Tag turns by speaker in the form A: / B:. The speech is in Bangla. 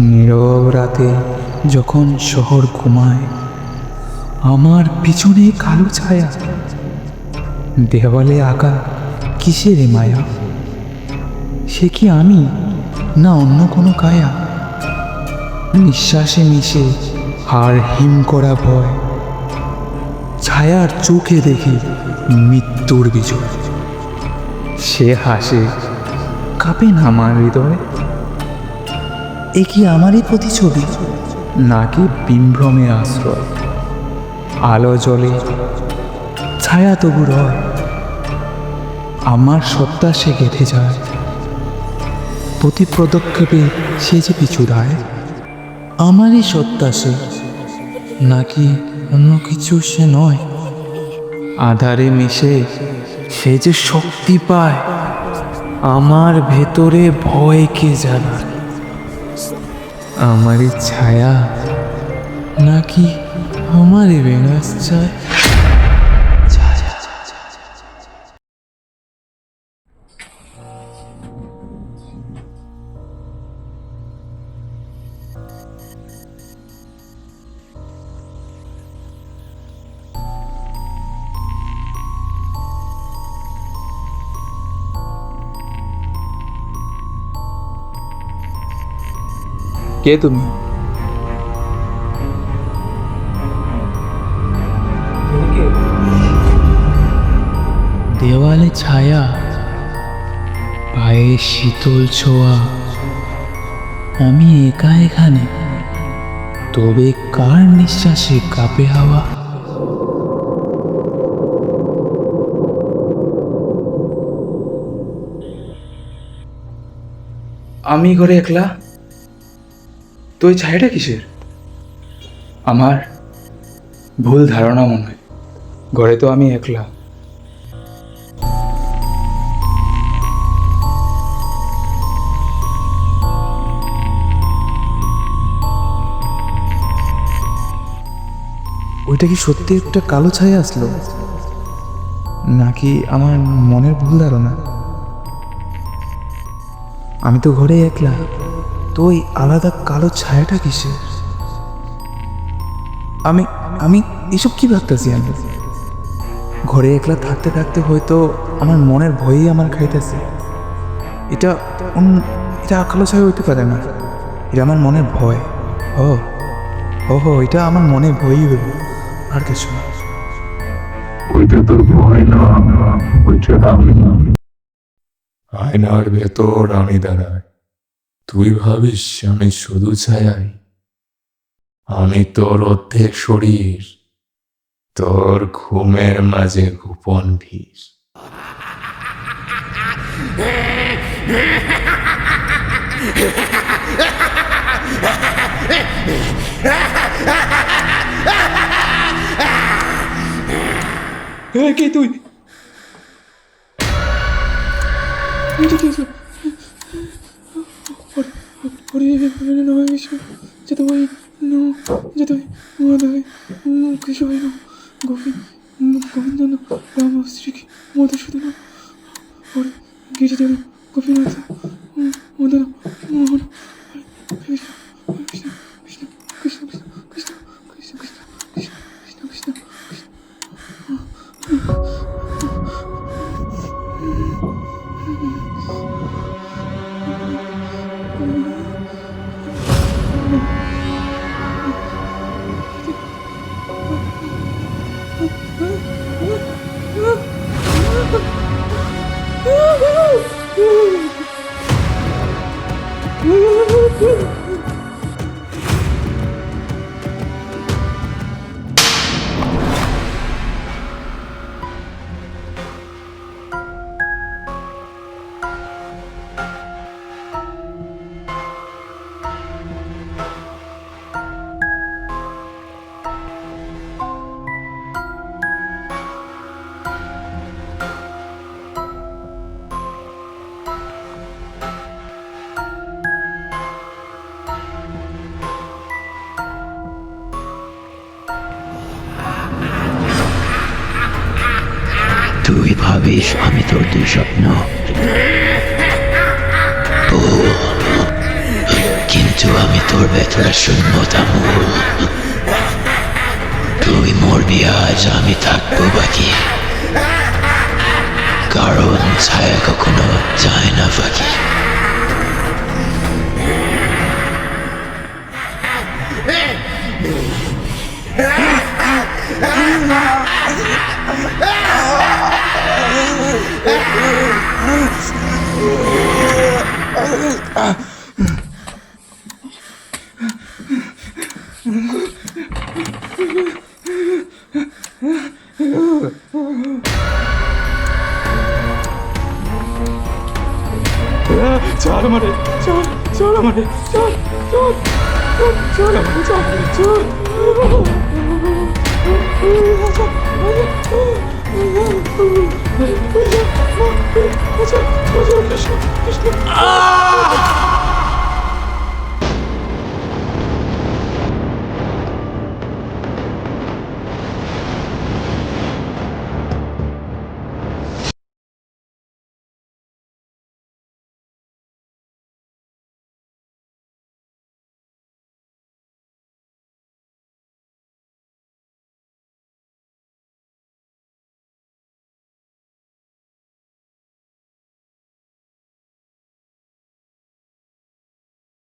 A: নীরব রাতে যখন শহর ঘুমায়, আমার পিছনে কালো ছায়া, দেওয়ালে আঁকা কিসের এ মায়া? সে কি আমি, না অন্য কোনো কায়া? নিঃশ্বাসে মিশে আর হিম করা ভয়, ছায়ার চোখে দেখি মৃত্যুর বিজয়। সে হাসে, কাঁপে না আমার হৃদয়। এ কি আমারই প্রতিছবি, নাকি বিভ্রমের আশ্রয়? আলো জ্বলে, ছায়া তবু রয়, আমার সত্তা সে গেঁথে যায়। প্রতি পদক্ষেপে সে যে পিছু দেয়। আমারই সত্তা সে, নাকি অন্য কিছু সে নয়? আধারে মিশে সে যে শক্তি পায়, আমার ভেতরে ভয়কে জানায়। আমারই ছায়া, নাকি আমারই বিনাশ চায়? কে তুমি? দেওয়ালে ছায়া, পায়ে শীতল ছোঁয়া, আমি একা এখানে, তবে কার নিঃশ্বাসে কাঁপে হাওয়া? আমি ঘরে একলা, তো এই ছায়াটা কিসের? আমার ভুল ধারণা মনে হয়, ঘরে তো আমি একলা। ওইটা কি সত্যি একটা কালো ছায়া আসলো, নাকি আমার মনের ভুল ধারণা? আমি তো ঘরে একলা, তো ওই আলাদা কালো ছায়াটা কিসের? আমি আমি এসব কি ভাবতেছি? আমি ঘরে একলা থাকতে থাকতে হয়তো আমার মনের ভয়ই আমার খাইতেছে। এটা এটা কালো ছায়া হইতে পারে না, এটা আমার মনের ভয়। ও ওহো, এটা আমার মনে ভয়ই হইব, আর কিছু না।
B: ওইটা তোর ভয় না, ওইটা আমি। আয়নার ভেতর আমি দাঁড়াই, তুই ভাবিস আমি শুধু ছায়াই। আমি তোর অর্ধেক শরীর, তোর ঘুমের মাঝে গোপন ভিড়।
A: কে তুই?
C: তুই ভাবিস আমি তোর দুই স্বপ্ন, কিন্তু আমি তোর তোর ভেতরে শূন্যতা মূল। তুই মরবি আজ, আমি থাকবো বাকি, কারণ ছায়া কখনো যায় না ফাঁকি।
A: চল আমারে, চল চল আমারে, চল চল চল আমারে, চল চল।